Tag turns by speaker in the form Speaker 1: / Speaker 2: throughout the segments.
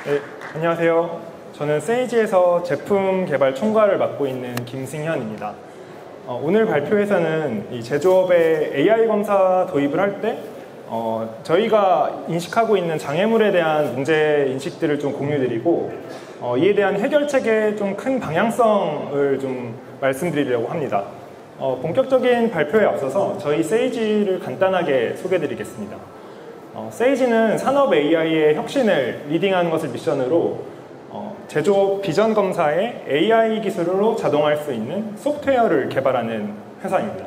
Speaker 1: 네, 안녕하세요. 저는 세이지에서 제품 개발 총괄을 맡고 있는 김승현입니다. 오늘 발표에서는 이 제조업에 AI 검사 도입을 할 때 저희가 인식하고 있는 장애물에 대한 문제 인식들을 좀 공유드리고 이에 대한 해결책의 좀 큰 방향성을 좀 말씀드리려고 합니다. 본격적인 발표에 앞서서 저희 세이지를 간단하게 소개드리겠습니다. 세이지는 산업 AI의 혁신을 리딩하는 것을 미션으로 제조업 비전 검사에 AI 기술로 자동화할 수 있는 소프트웨어를 개발하는 회사입니다.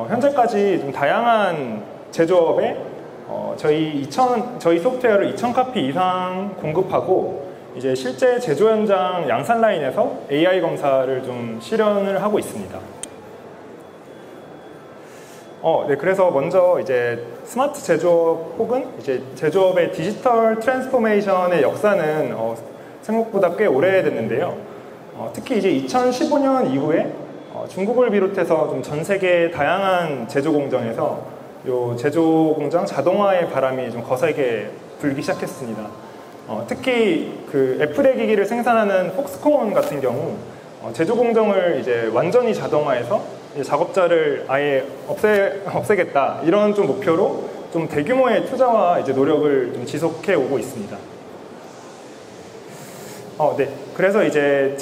Speaker 1: 현재까지 좀 다양한 제조업에 저희 소프트웨어를 2,000카피 이상 공급하고 이제 실제 제조 현장 양산 라인에서 AI 검사를 좀 실현을 하고 있습니다. 네, 그래서 먼저 이제 스마트 제조업 혹은 이제 제조업의 디지털 트랜스포메이션의 역사는 생각보다 꽤 오래됐는데요. 특히 이제 2015년 이후에 중국을 비롯해서 좀 전 세계 다양한 제조 공정에서 요 제조 공정 자동화의 바람이 좀 거세게 불기 시작했습니다. 특히 그 애플의 기기를 생산하는 폭스콘 같은 경우 제조 공정을 이제 완전히 자동화해서 작업자를 아예 없애겠다 이런 좀 목표로 좀 대규모의 투자와 이제 노력을 좀 지속해 오고 있습니다. 네. 그래서 이제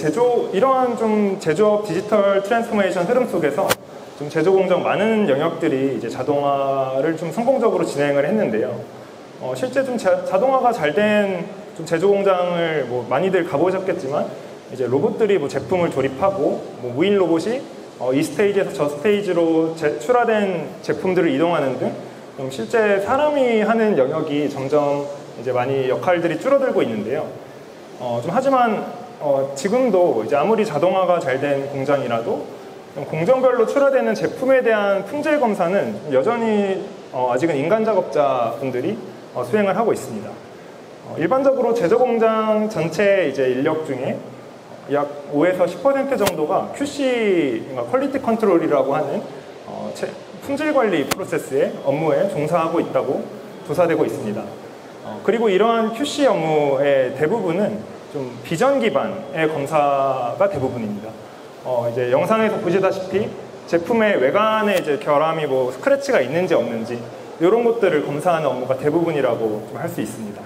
Speaker 1: 이러한 좀 제조업 디지털 트랜스포메이션 흐름 속에서 좀 제조 공정 많은 영역들이 이제 자동화를 좀 성공적으로 진행을 했는데요. 실제 좀 자동화가 잘 된 좀 제조 공장을 뭐 많이들 가보셨겠지만 이제 로봇들이 뭐 제품을 조립하고 뭐 무인 로봇이 이 스테이지에서 저 스테이지로 출하된 제품들을 이동하는 등 좀 실제 사람이 하는 영역이 점점 이제 많이 역할들이 줄어들고 있는데요. 좀 하지만 지금도 이제 아무리 자동화가 잘 된 공장이라도 공정별로 출하되는 제품에 대한 품질 검사는 여전히 아직은 인간 작업자분들이 수행을 하고 있습니다. 일반적으로 제조 공장 전체 이제 인력 중에 약 5에서 10% 정도가 QC, 퀄리티 컨트롤이라고 하는 품질 관리 프로세스의 업무에 종사하고 있다고 조사되고 있습니다. 그리고 이러한 QC 업무의 대부분은 좀 비전 기반의 검사가 대부분입니다. 이제 영상에서 보시다시피 제품의 외관에 이제 결함이 뭐 스크래치가 있는지 없는지 이런 것들을 검사하는 업무가 대부분이라고 좀 할 수 있습니다.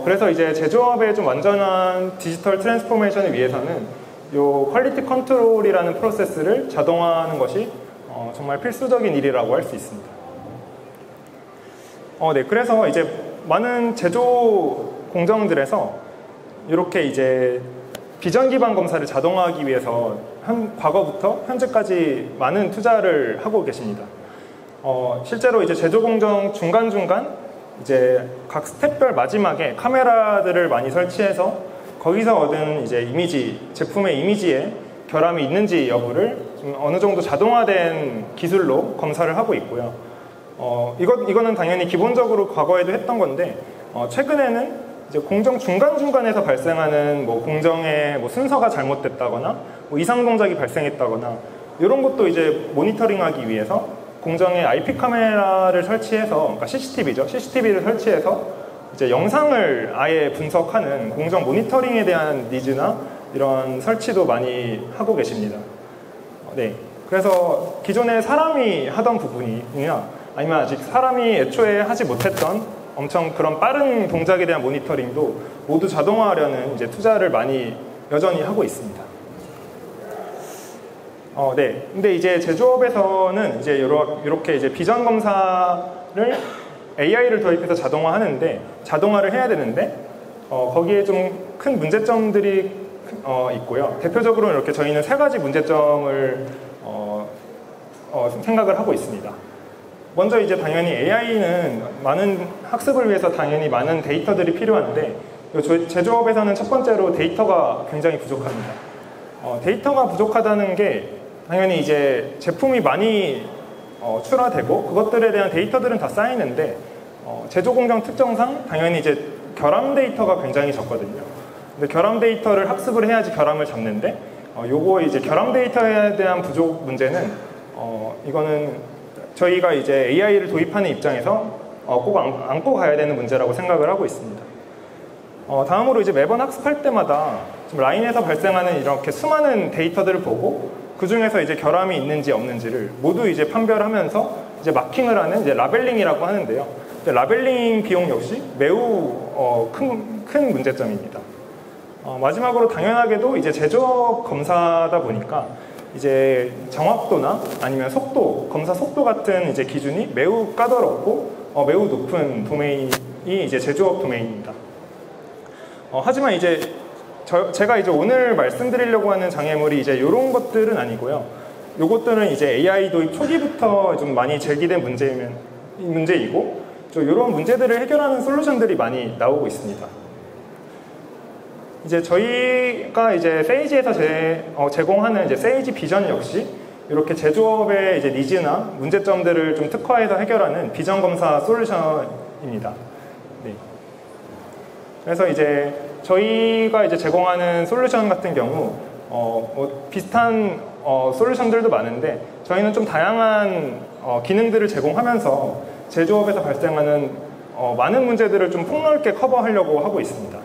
Speaker 1: 그래서 이제 제조업의 좀 완전한 디지털 트랜스포메이션을 위해서는 요 퀄리티 컨트롤이라는 프로세스를 자동화하는 것이 정말 필수적인 일이라고 할 수 있습니다. 네, 그래서 이제 많은 제조 공정들에서 이렇게 이제 비전 기반 검사를 자동화하기 위해서 과거부터 현재까지 많은 투자를 하고 계십니다. 실제로 이제 제조 공정 중간중간 이제 각 스텝별 마지막에 카메라들을 많이 설치해서 거기서 얻은 이제 제품의 이미지에 결함이 있는지 여부를 좀 어느 정도 자동화된 기술로 검사를 하고 있고요. 이거는 당연히 기본적으로 과거에도 했던 건데, 최근에는 이제 공정 중간중간에서 발생하는 뭐 공정의 뭐 순서가 잘못됐다거나, 뭐 이상 동작이 발생했다거나, 이런 것도 이제 모니터링하기 위해서 공정에 IP 카메라를 설치해서, 그러니까 CCTV죠. CCTV를 설치해서 이제 영상을 아예 분석하는 공정 모니터링에 대한 니즈나 이런 설치도 많이 하고 계십니다. 네. 그래서 기존에 사람이 하던 부분이나 아니면 아직 사람이 애초에 하지 못했던 엄청 그런 빠른 동작에 대한 모니터링도 모두 자동화하려는 이제 투자를 많이 여전히 하고 있습니다. 네. 근데 이제 제조업에서는 이제 이렇게 이제 비전 검사를 AI를 도입해서 자동화를 해야 되는데, 거기에 좀 큰 문제점들이 있고요. 대표적으로 이렇게 저희는 3가지 문제점을 생각을 하고 있습니다. 먼저 이제 당연히 AI는 많은 학습을 위해서 당연히 많은 데이터들이 필요한데, 제조업에서는 첫 번째로 데이터가 굉장히 부족합니다. 데이터가 부족하다는 게 당연히 이제 제품이 많이 출하되고 그것들에 대한 데이터들은 다 쌓이는데 제조 공정 특성상 당연히 이제 결함 데이터가 굉장히 적거든요. 근데 결함 데이터를 학습을 해야지 결함을 잡는데 요거 이제 결함 데이터에 대한 부족 문제는 이거는 저희가 이제 AI를 도입하는 입장에서 꼭 안고 가야 되는 문제라고 생각을 하고 있습니다. 다음으로 이제 매번 학습할 때마다 좀 라인에서 발생하는 이렇게 수많은 데이터들을 보고 그 중에서 이제 결함이 있는지 없는지를 모두 이제 판별하면서 이제 마킹을 하는 이제 라벨링이라고 하는데요. 라벨링 비용 역시 매우 큰 문제점입니다. 마지막으로 당연하게도 이제 제조업 검사다 보니까 이제 정확도나 아니면 속도, 검사 속도 같은 이제 기준이 매우 까다롭고 매우 높은 도메인이 이제 제조업 도메인입니다. 하지만 이제 제가 이제 오늘 말씀드리려고 하는 장애물이 이제 이런 것들은 아니고요. 요것들은 이제 AI 도입 초기부터 좀 많이 제기된 문제이고 이런 문제들을 해결하는 솔루션들이 많이 나오고 있습니다. 이제 저희가 이제 세이지에서 제공하는 이제 세이지 비전 역시 이렇게 제조업의 이제 니즈나 문제점들을 좀 특화해서 해결하는 비전 검사 솔루션입니다. 네. 그래서 이제 저희가 이제 제공하는 솔루션 같은 경우 비슷한 솔루션들도 많은데 저희는 좀 다양한 기능들을 제공하면서 제조업에서 발생하는 많은 문제들을 좀 폭넓게 커버하려고 하고 있습니다.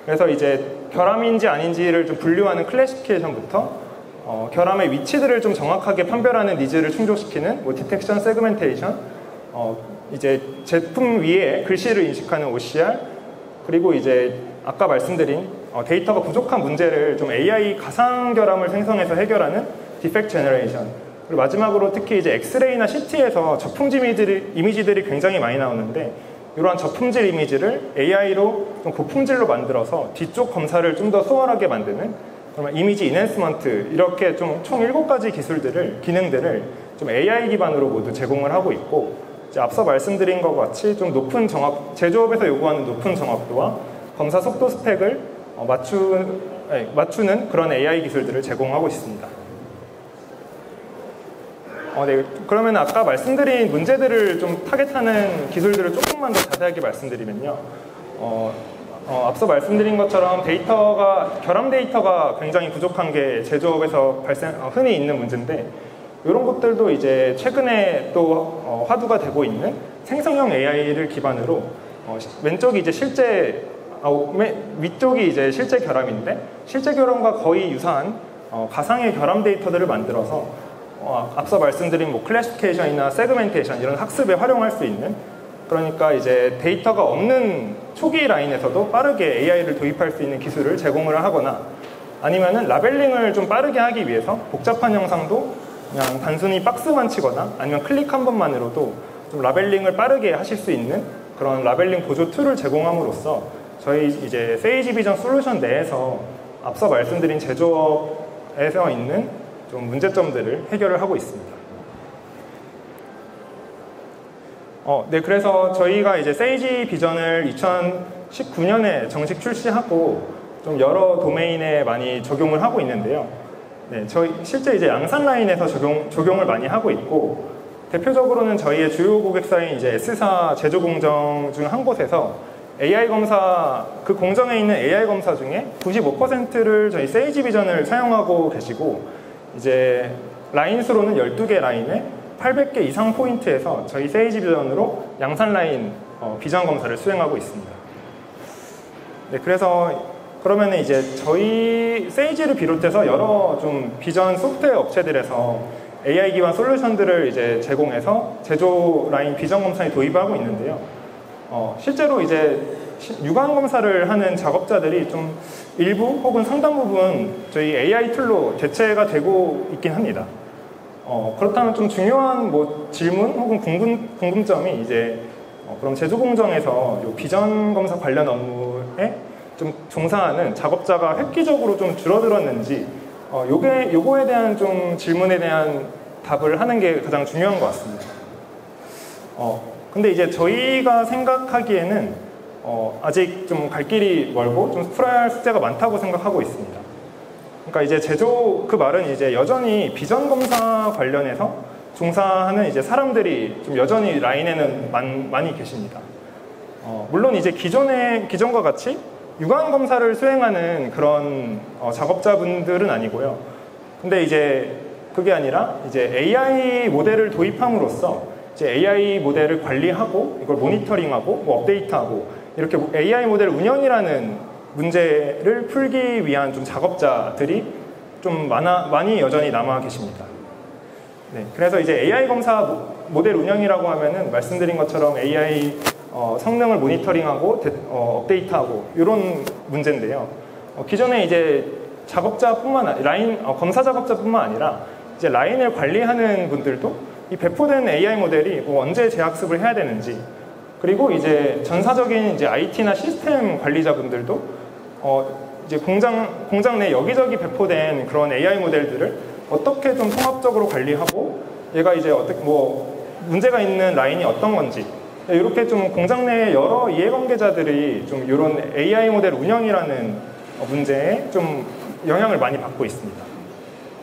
Speaker 1: 그래서 이제 결함인지 아닌지를 좀 분류하는 클래시피케이션부터 결함의 위치들을 좀 정확하게 판별하는 니즈를 충족시키는 디텍션 세그멘테이션, 이제 제품 위에 글씨를 인식하는 OCR, 그리고 이제 아까 말씀드린 데이터가 부족한 문제를 좀 AI 가상 결함을 생성해서 해결하는 디펙트 제너레이션, 그리고 마지막으로 특히 이제 엑스레이나 CT에서 저품질 이미지들이 굉장히 많이 나오는데 이러한 저품질 이미지를 AI로 좀 고품질로 만들어서 뒤쪽 검사를 좀 더 수월하게 만드는 그러면 이미지 인핸스먼트, 이렇게 좀 총 7가지 기능들을 좀 AI 기반으로 모두 제공을 하고 있고, 이제 앞서 말씀드린 것 같이 좀 높은 제조업에서 요구하는 높은 정확도와 검사 속도 스펙을 맞추는 그런 AI 기술들을 제공하고 있습니다. 네. 그러면 아까 말씀드린 문제들을 좀 타겟하는 기술들을 조금만 더 자세하게 말씀드리면요. 앞서 말씀드린 것처럼 결함 데이터가 굉장히 부족한 게 제조업에서 흔히 있는 문제인데, 이런 것들도 이제 최근에 또 화두가 되고 있는 생성형 AI를 기반으로 왼쪽이 이제 위쪽이 이제 실제 결함인데 실제 결함과 거의 유사한 가상의 결함 데이터들을 만들어서 앞서 말씀드린 클래시피케이션이나 세그멘테이션 이런 학습에 활용할 수 있는, 그러니까 이제 데이터가 없는 초기 라인에서도 빠르게 AI를 도입할 수 있는 기술을 제공을 하거나, 아니면은 라벨링을 좀 빠르게 하기 위해서 복잡한 영상도 그냥 단순히 박스만 치거나 아니면 클릭 한 번만으로도 좀 라벨링을 빠르게 하실 수 있는 그런 라벨링 보조 툴을 제공함으로써 저희 이제 세이지 비전 솔루션 내에서 앞서 말씀드린 제조업에서 있는 좀 문제점들을 해결을 하고 있습니다. 네, 그래서 저희가 이제 세이지 비전을 2019년에 정식 출시하고 좀 여러 도메인에 많이 적용을 하고 있는데요. 네, 저희 실제 이제 양산 라인에서 적용을 많이 하고 있고, 대표적으로는 저희의 주요 고객사인 이제 S사 제조 공정 중 한 곳에서 AI 검사, 그 공정에 있는 AI 검사 중에 95%를 저희 세이지 비전을 사용하고 계시고, 이제 라인 수로는 12개 라인에 800개 이상 포인트에서 저희 세이지 비전으로 양산 라인 비전 검사를 수행하고 있습니다. 네, 그러면 이제 저희 세이지를 비롯해서 여러 좀 비전 소프트웨어 업체들에서 AI 기반 솔루션들을 이제 제공해서 제조 라인 비전 검사에 도입하고 있는데요. 실제로 이제 유관 검사를 하는 작업자들이 좀 일부 혹은 상당 부분 저희 AI 툴로 대체가 되고 있긴 합니다. 그렇다면 좀 중요한 질문 혹은 궁금점이 이제 그럼 제조 공정에서 요 비전 검사 관련 업무에 좀 종사하는 작업자가 획기적으로 좀 줄어들었는지, 요거에 대한 좀 질문에 대한 답을 하는 게 가장 중요한 것 같습니다. 근데 이제 저희가 생각하기에는 아직 좀 갈 길이 멀고 좀 풀어야 할 숙제가 많다고 생각하고 있습니다. 그러니까 이제 그 말은 이제 여전히 비전 검사 관련해서 종사하는 이제 사람들이 좀 여전히 라인에는 많이 계십니다. 물론 이제 기존과 같이 유관 검사를 수행하는 그런 작업자분들은 아니고요. 근데 이제 그게 아니라 이제 AI 모델을 도입함으로써 이제 AI 모델을 관리하고 이걸 모니터링하고 업데이트하고 이렇게 AI 모델 운영이라는 문제를 풀기 위한 좀 작업자들이 좀 많이 여전히 남아 계십니다. 네, 그래서 이제 AI 검사 모델 운영이라고 하면은 말씀드린 것처럼 AI 성능을 모니터링하고 업데이트하고 이런 문제인데요. 기존에 이제 검사 작업자뿐만 아니라 이제 라인을 관리하는 분들도 이 배포된 AI 모델이 언제 재학습을 해야 되는지, 그리고 이제 전사적인 이제 IT나 시스템 관리자분들도 이제 공장 내 여기저기 배포된 그런 AI 모델들을 어떻게 좀 통합적으로 관리하고 얘가 이제 어떻게 문제가 있는 라인이 어떤 건지, 이렇게 좀 공장 내 여러 이해관계자들이 좀 이런 AI 모델 운영이라는 문제에 좀 영향을 많이 받고 있습니다.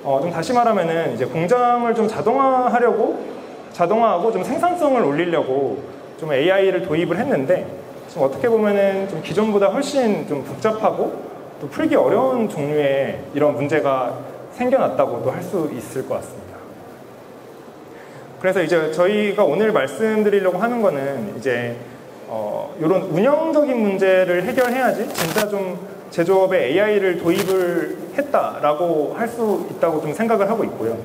Speaker 1: 좀 다시 말하면은 이제 공장을 좀 자동화하고 좀 생산성을 올리려고 좀 AI를 도입을 했는데, 좀 어떻게 보면은 좀 기존보다 훨씬 좀 복잡하고 또 풀기 어려운 종류의 이런 문제가 생겨났다고도 할 수 있을 것 같습니다. 그래서 이제 저희가 오늘 말씀드리려고 하는 거는 이제 이런 운영적인 문제를 해결해야지 진짜 좀 제조업에 AI를 도입을 했다라고 할 수 있다고 좀 생각을 하고 있고요.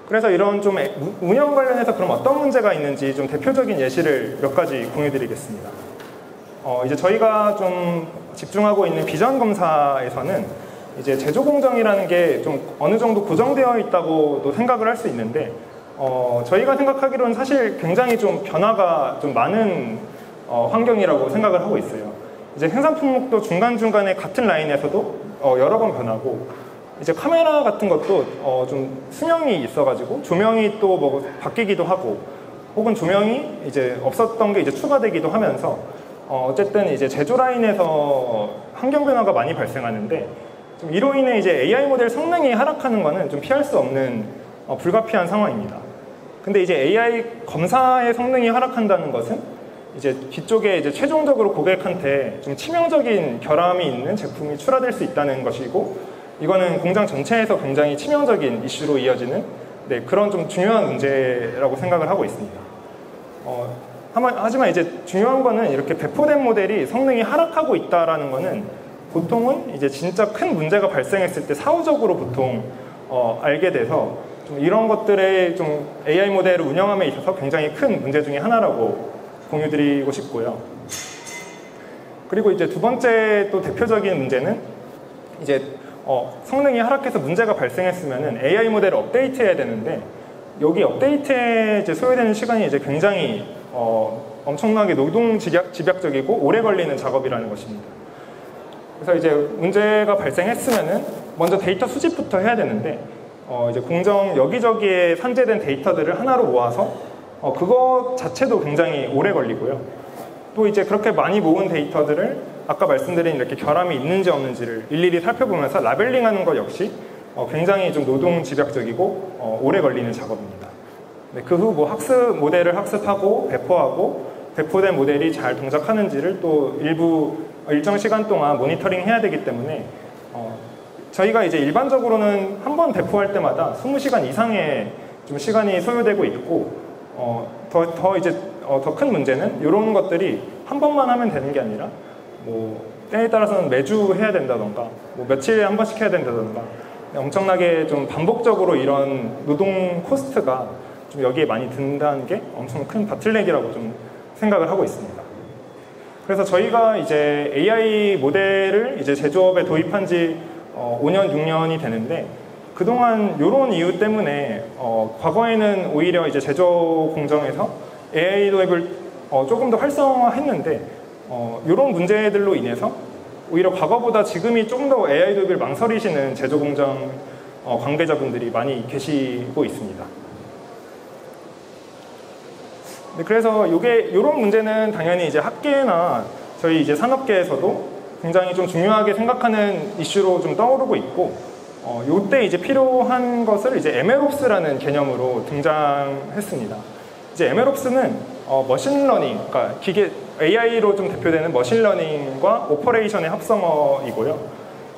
Speaker 1: 그래서 이런 좀 운영 관련해서 그럼 어떤 문제가 있는지 좀 대표적인 예시를 몇 가지 공유드리겠습니다. 이제 저희가 좀 집중하고 있는 비전 검사에서는 이제 제조 공정이라는 게 좀 어느 정도 고정되어 있다고도 생각을 할 수 있는데, 저희가 생각하기로는 사실 굉장히 좀 변화가 좀 많은 환경이라고 생각을 하고 있어요. 이제 생산 품목도 중간중간에 같은 라인에서도 여러 번 변하고, 이제 카메라 같은 것도 좀 수명이 있어가지고 조명이 또 뭐 바뀌기도 하고, 혹은 조명이 이제 없었던 게 이제 추가되기도 하면서 어쨌든 이제 제조 라인에서 환경 변화가 많이 발생하는데, 좀 이로 인해 이제 AI 모델 성능이 하락하는 것은 좀 피할 수 없는 불가피한 상황입니다. 근데 이제 AI 검사의 성능이 하락한다는 것은 이제 뒤쪽에 이제 최종적으로 고객한테 좀 치명적인 결함이 있는 제품이 출하될 수 있다는 것이고, 이거는 공장 전체에서 굉장히 치명적인 이슈로 이어지는 그런 좀 중요한 문제라고 생각을 하고 있습니다. 하지만 이제 중요한 거는 이렇게 배포된 모델이 성능이 하락하고 있다라는 거는 보통은 이제 진짜 큰 문제가 발생했을 때 사후적으로 보통 알게 돼서 좀 이런 것들의 좀 AI 모델을 운영함에 있어서 굉장히 큰 문제 중에 하나라고 공유드리고 싶고요. 그리고 이제 두 번째 또 대표적인 문제는 이제 성능이 하락해서 문제가 발생했으면은 AI 모델을 업데이트해야 되는데, 여기 업데이트에 이제 소요되는 시간이 이제 굉장히 엄청나게 노동 집약적이고 오래 걸리는 작업이라는 것입니다. 그래서 이제 문제가 발생했으면은 먼저 데이터 수집부터 해야 되는데, 이제 공정 여기저기에 산재된 데이터들을 하나로 모아서 그거 자체도 굉장히 오래 걸리고요. 또 이제 그렇게 많이 모은 데이터들을 아까 말씀드린 이렇게 결함이 있는지 없는지를 일일이 살펴보면서 라벨링하는 것 역시 굉장히 좀 노동 집약적이고 오래 걸리는 작업입니다. 그 후 뭐 모델을 학습하고 배포하고, 배포된 모델이 잘 동작하는지를 또 일정 시간 동안 모니터링 해야 되기 때문에 저희가 이제 일반적으로는 한 번 배포할 때마다 20시간 이상의 좀 시간이 소요되고 있고, 더 큰 문제는 이런 것들이 한 번만 하면 되는 게 아니라 뭐 때에 따라서는 매주 해야 된다던가 뭐 며칠에 한 번씩 해야 된다던가 엄청나게 좀 반복적으로 이런 노동 코스트가 좀 여기에 많이 든다는 게 엄청 큰 바틀렉이라고 좀 생각을 하고 있습니다. 그래서 저희가 이제 AI 모델을 이제 제조업에 도입한 지 5년, 6년이 되는데, 그동안 이런 이유 때문에 과거에는 오히려 이제 제조 공정에서 AI 도입을 조금 더 활성화했는데, 이런 문제들로 인해서 오히려 과거보다 지금이 조금 더 AI 도입을 망설이시는 제조 공정 관계자분들이 많이 계시고 있습니다. 그래서 이런 문제는 당연히 이제 학계나 저희 이제 산업계에서도 굉장히 좀 중요하게 생각하는 이슈로 좀 떠오르고 있고, 이때 이제 필요한 것을 이제 MLOps라는 개념으로 등장했습니다. 이제 MLOps는 머신러닝, 그러니까 AI로 좀 대표되는 머신러닝과 오퍼레이션의 합성어이고요.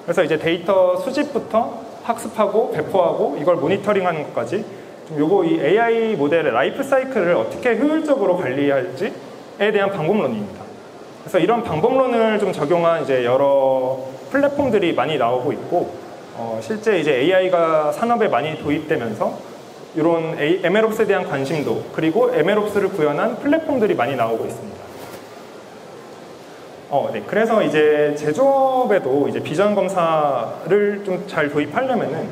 Speaker 1: 그래서 이제 데이터 수집부터 학습하고 배포하고 이걸 모니터링하는 것까지 좀 이 AI 모델의 라이프 사이클을 어떻게 효율적으로 관리할지 대한 방법론입니다. 그래서 이런 방법론을 좀 적용한 이제 여러 플랫폼들이 많이 나오고 있고, 실제 이제 AI가 산업에 많이 도입되면서 이런 MLOps에 대한 관심도, 그리고 MLOps를 구현한 플랫폼들이 많이 나오고 있습니다. 네. 그래서 이제 제조업에도 이제 비전 검사를 좀 잘 도입하려면은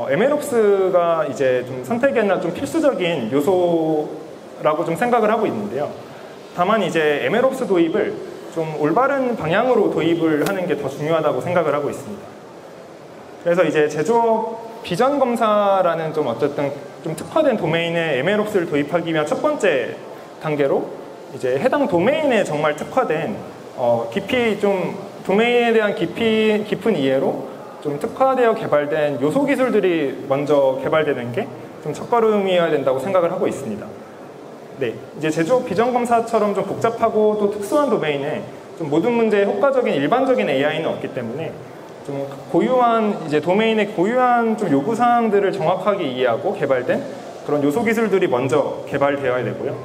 Speaker 1: MLOps가 이제 좀 선택에나 좀 필수적인 요소라고 좀 생각을 하고 있는데요. 다만 이제 MLOps 도입을 좀 올바른 방향으로 도입을 하는 게 더 중요하다고 생각을 하고 있습니다. 그래서 이제 제조업 비전 검사라는 좀 어쨌든 좀 특화된 도메인에 MLOps를 도입하기 위한 첫 번째 단계로 이제 해당 도메인에 정말 특화된 깊이 좀 도메인에 대한 깊은 이해로 좀 특화되어 개발된 요소 기술들이 먼저 개발되는 게 좀 첫걸음이어야 된다고 생각을 하고 있습니다. 네, 이제 제조업 비전 검사처럼 좀 복잡하고 또 특수한 도메인에 좀 모든 문제에 효과적인 일반적인 AI는 없기 때문에 좀 고유한 이제 도메인의 고유한 좀 요구 사항들을 정확하게 이해하고 개발된 그런 요소 기술들이 먼저 개발되어야 되고요.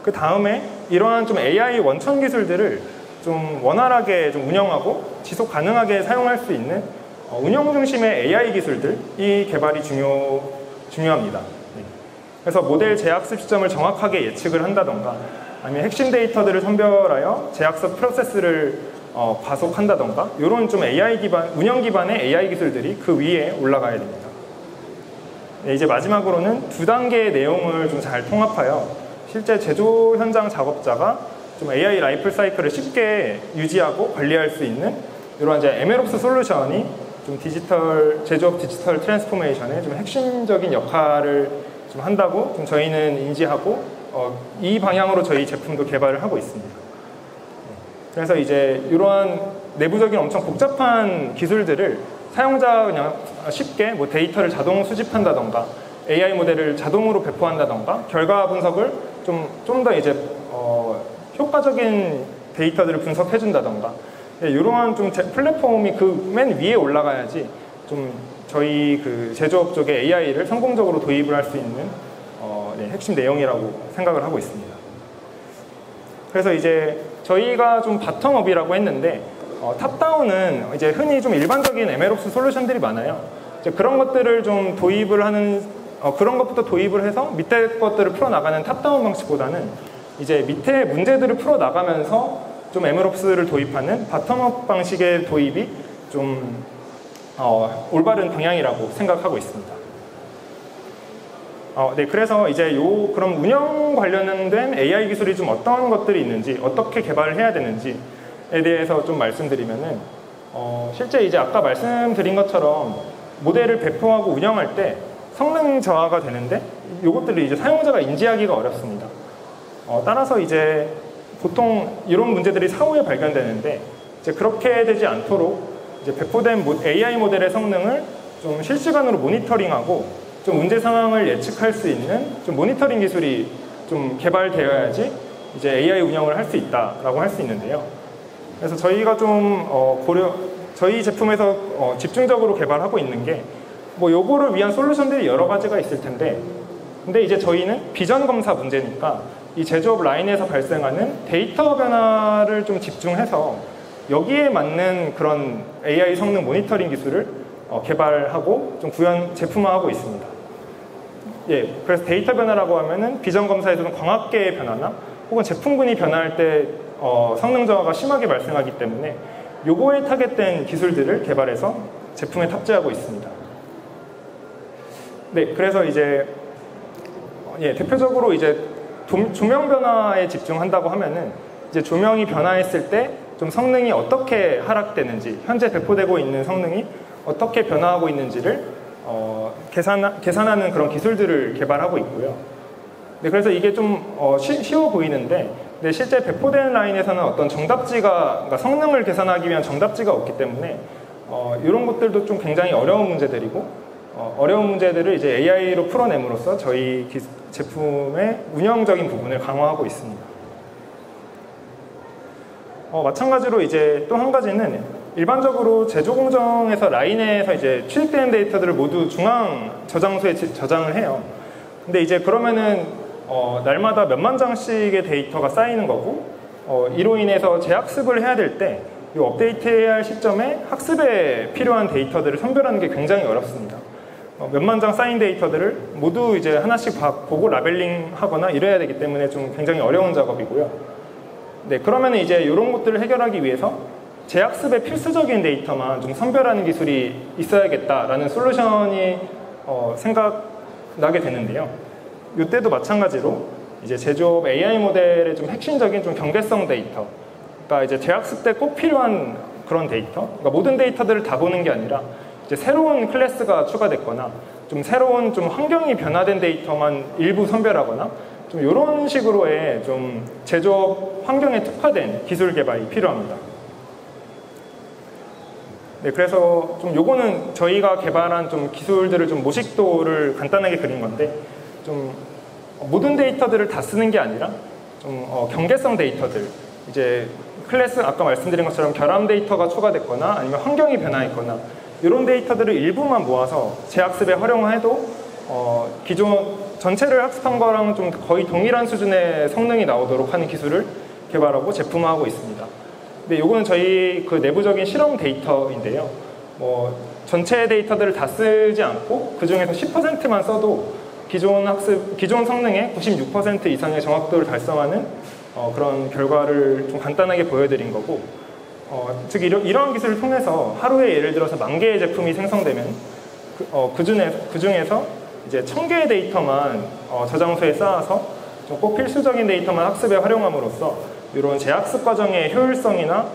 Speaker 1: 그 다음에 이러한 좀 AI 원천 기술들을 좀 원활하게 좀 운영하고 지속 가능하게 사용할 수 있는 운영 중심의 AI 기술들이 개발이 중요합니다. 네. 그래서 모델 재학습 시점을 정확하게 예측을 한다던가, 아니면 핵심 데이터들을 선별하여 재학습 프로세스를 가속한다던가, 이런 좀 AI 기반, 운영 기반의 AI 기술들이 그 위에 올라가야 됩니다. 네, 이제 마지막으로는 두 단계의 내용을 좀 잘 통합하여 실제 제조 현장 작업자가 좀 AI 라이프 사이클을 쉽게 유지하고 관리할 수 있는 이런 이제 MLOps 솔루션이 좀 제조업 디지털 트랜스포메이션의 좀 핵심적인 역할을 좀 한다고 좀 저희는 인지하고 이 방향으로 저희 제품도 개발을 하고 있습니다. 그래서 이제 이러한 내부적인 엄청 복잡한 기술들을 사용자가 그냥 쉽게 뭐 데이터를 자동 수집한다던가, AI 모델을 자동으로 배포한다던가, 결과 분석을 좀 더 이제 효과적인 데이터들을 분석해준다던가, 이러한 좀 플랫폼이 그 맨 위에 올라가야지 좀 저희 그 제조업 쪽에 AI를 성공적으로 도입을 할 수 있는 네, 핵심 내용이라고 생각을 하고 있습니다. 그래서 이제 저희가 좀 바텀업이라고 했는데 탑다운은 이제 흔히 좀 일반적인 MLOps 솔루션들이 많아요. 이제 그런 것들을 좀 도입을 하는 그런 것부터 도입을 해서 밑에 것들을 풀어나가는 탑다운 방식보다는 이제 밑에 문제들을 풀어나가면서 좀 MLOps를 도입하는 바텀업 방식의 도입이 좀 올바른 방향이라고 생각하고 있습니다. 네, 그래서 이제 그럼 운영 관련된 AI 기술이 좀 어떤 것들이 있는지, 어떻게 개발을 해야 되는지에 대해서 좀 말씀드리면은, 실제 이제 아까 말씀드린 것처럼 모델을 배포하고 운영할 때 성능 저하가 되는데, 이것들을 이제 사용자가 인지하기가 어렵습니다. 따라서 이제 보통 이런 문제들이 사후에 발견되는데, 이제 그렇게 되지 않도록 이제 배포된 AI 모델의 성능을 좀 실시간으로 모니터링하고 좀 문제 상황을 예측할 수 있는 좀 모니터링 기술이 좀 개발되어야지 이제 AI 운영을 할 수 있다라고 할 수 있는데요. 그래서 저희가 좀 저희 제품에서 집중적으로 개발하고 있는 게 뭐 요거를 위한 솔루션들이 여러 가지가 있을 텐데, 근데 이제 저희는 비전 검사 문제니까 이 제조업 라인에서 발생하는 데이터 변화를 좀 집중해서 여기에 맞는 그런 AI 성능 모니터링 기술을 개발하고 좀 제품화하고 있습니다. 예, 그래서 데이터 변화라고 하면은 비전 검사에서는 광학계의 변화나 혹은 제품군이 변화할 때 성능 저하가 심하게 발생하기 때문에 요거에 타겟된 기술들을 개발해서 제품에 탑재하고 있습니다. 네, 그래서 이제 대표적으로 이제 조명 변화에 집중한다고 하면은 이제 조명이 변화했을 때 좀 성능이 어떻게 하락되는지, 현재 배포되고 있는 성능이 어떻게 변화하고 있는지를 계산하는 그런 기술들을 개발하고 있고요. 네, 그래서 이게 좀 쉬워 보이는데, 근데 실제 배포된 라인에서는 어떤 그러니까 성능을 계산하기 위한 정답지가 없기 때문에 이런 것들도 좀 굉장히 어려운 문제들이고, 어려운 문제들을 이제 AI로 풀어냄으로써 저희 제품의 운영적인 부분을 강화하고 있습니다. 마찬가지로 이제 또 한 가지는 일반적으로 제조 공정에서 라인에서 이제 취득되는 데이터들을 모두 중앙 저장소에 저장을 해요. 근데 이제 그러면은 날마다 몇만 장씩의 데이터가 쌓이는 거고 이로 인해서 재학습을 해야 될 때 이 업데이트해야 할 시점에 학습에 필요한 데이터들을 선별하는 게 굉장히 어렵습니다. 몇만 장 쌓인 데이터들을 모두 이제 하나씩 보고 라벨링 하거나 이래야 되기 때문에 좀 굉장히 어려운 작업이고요. 네, 그러면 이제 이런 것들을 해결하기 위해서 재학습의 필수적인 데이터만 좀 선별하는 기술이 있어야겠다라는 솔루션이 생각나게 되는데요. 이때도 마찬가지로 이제 제조업 AI 모델의 좀 핵심적인 좀 경계성 데이터, 그러니까 이제 재학습 때 꼭 필요한 그런 데이터, 그러니까 모든 데이터들을 다 보는 게 아니라 이제 새로운 클래스가 추가됐거나 좀 새로운 좀 환경이 변화된 데이터만 일부 선별하거나 좀 이런 식으로의 좀 제조업 환경에 특화된 기술 개발이 필요합니다. 네, 그래서 좀 요거는 저희가 개발한 좀 기술들을 좀 모식도를 간단하게 그린 건데 좀 모든 데이터들을 다 쓰는 게 아니라 좀 경계성 데이터들, 이제 클래스 아까 말씀드린 것처럼 결함 데이터가 추가됐거나 아니면 환경이 변화했거나 이런 데이터들을 일부만 모아서 재학습에 활용해도 기존 전체를 학습한 거랑 좀 거의 동일한 수준의 성능이 나오도록 하는 기술을 개발하고 제품화하고 있습니다. 근데 이거는 저희 그 내부적인 실험 데이터인데요. 전체 데이터들을 다 쓰지 않고 그 중에서 10%만 써도 기존 성능의 96% 이상의 정확도를 달성하는 그런 결과를 좀 간단하게 보여드린 거고, 즉 이러한 기술을 통해서 하루에 예를 들어서 10,000개의 제품이 생성되면 그 중에서 이제 1,000개의 데이터만 저장소에 쌓아서 좀 꼭 필수적인 데이터만 학습에 활용함으로써 이런 재학습 과정의 효율성이나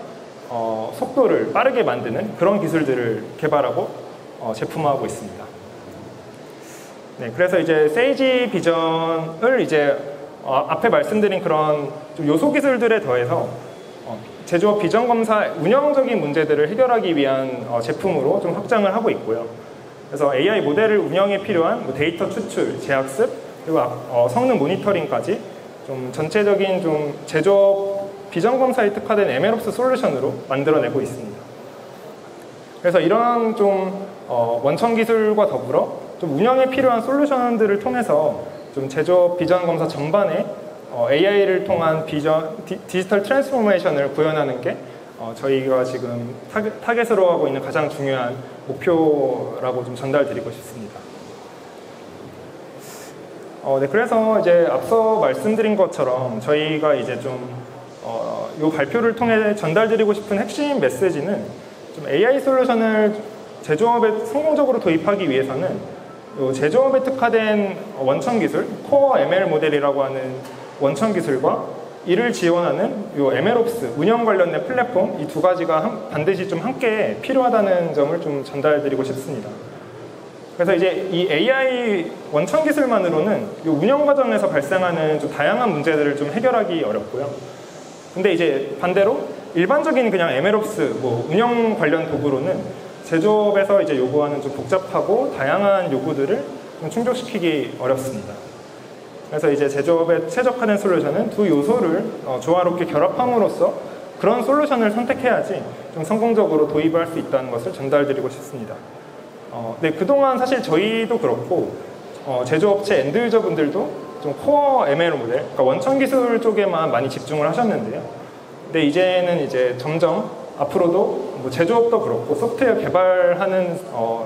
Speaker 1: 속도를 빠르게 만드는 그런 기술들을 개발하고 제품화하고 있습니다. 네, 그래서 이제 세이지 비전을 이제 앞에 말씀드린 그런 좀 요소 기술들에 더해서 제조업 비전 검사 운영적인 문제들을 해결하기 위한 제품으로 좀 확장을 하고 있고요. 그래서 AI 모델을 운영에 필요한 데이터 추출, 재학습, 그리고 성능 모니터링까지 좀 전체적인 좀 제조업 비전 검사에 특화된 MLOps 솔루션으로 만들어내고 있습니다. 그래서 이런 좀 원천 기술과 더불어 좀 운영에 필요한 솔루션들을 통해서 좀 제조업 비전 검사 전반에 AI를 통한 디지털 트랜스포메이션을 구현하는 게 저희가 지금 타겟으로 하고 있는 가장 중요한 목표라고 좀 전달드리고 싶습니다. 네, 그래서 이제 앞서 말씀드린 것처럼 저희가 이제 이 발표를 통해 전달드리고 싶은 핵심 메시지는 좀 AI 솔루션을 제조업에 성공적으로 도입하기 위해서는 제조업에 특화된 원천 기술, 코어 ML 모델이라고 하는 원천 기술과 이를 지원하는 MLOps, 운영 관련된 플랫폼, 이 두 가지가 반드시 좀 함께 필요하다는 점을 좀 전달드리고 싶습니다. 그래서 이제 이 AI 원천 기술만으로는 이 운영 과정에서 발생하는 좀 다양한 문제들을 좀 해결하기 어렵고요. 근데 이제 반대로 일반적인 그냥 MLOps, 운영 관련 도구로는 제조업에서 이제 요구하는 좀 복잡하고 다양한 요구들을 좀 충족시키기 어렵습니다. 그래서 이제 제조업에 최적화된 솔루션은 두 요소를 조화롭게 결합함으로써 그런 솔루션을 선택해야지 좀 성공적으로 도입할 수 있다는 것을 전달드리고 싶습니다. 네, 그동안 사실 저희도 그렇고 제조업체 엔드 유저분들도 좀 코어 ML 모델, 그러니까 원천 기술 쪽에만 많이 집중을 하셨는데요. 근데 이제는 이제 점점 앞으로도 제조업도 그렇고 소프트웨어 개발하는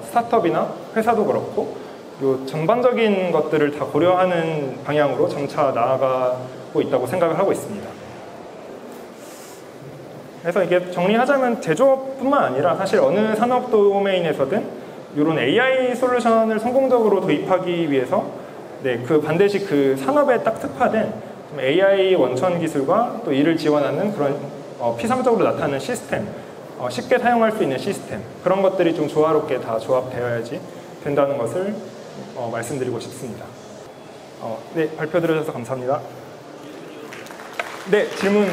Speaker 1: 스타트업이나 회사도 그렇고 요 전반적인 것들을 다 고려하는 방향으로 점차 나아가고 있다고 생각을 하고 있습니다. 그래서 이게 정리하자면 제조업뿐만 아니라 사실 어느 산업 도메인에서든 이런 AI 솔루션을 성공적으로 도입하기 위해서 반드시 그 산업에 딱 특화된 AI 원천 기술과 또 이를 지원하는 그런 피상적으로 나타나는 시스템, 쉽게 사용할 수 있는 시스템, 그런 것들이 좀 조화롭게 다 조합되어야지 된다는 것을 말씀드리고 싶습니다. 네, 발표 들어주셔서 감사합니다. 네, 질문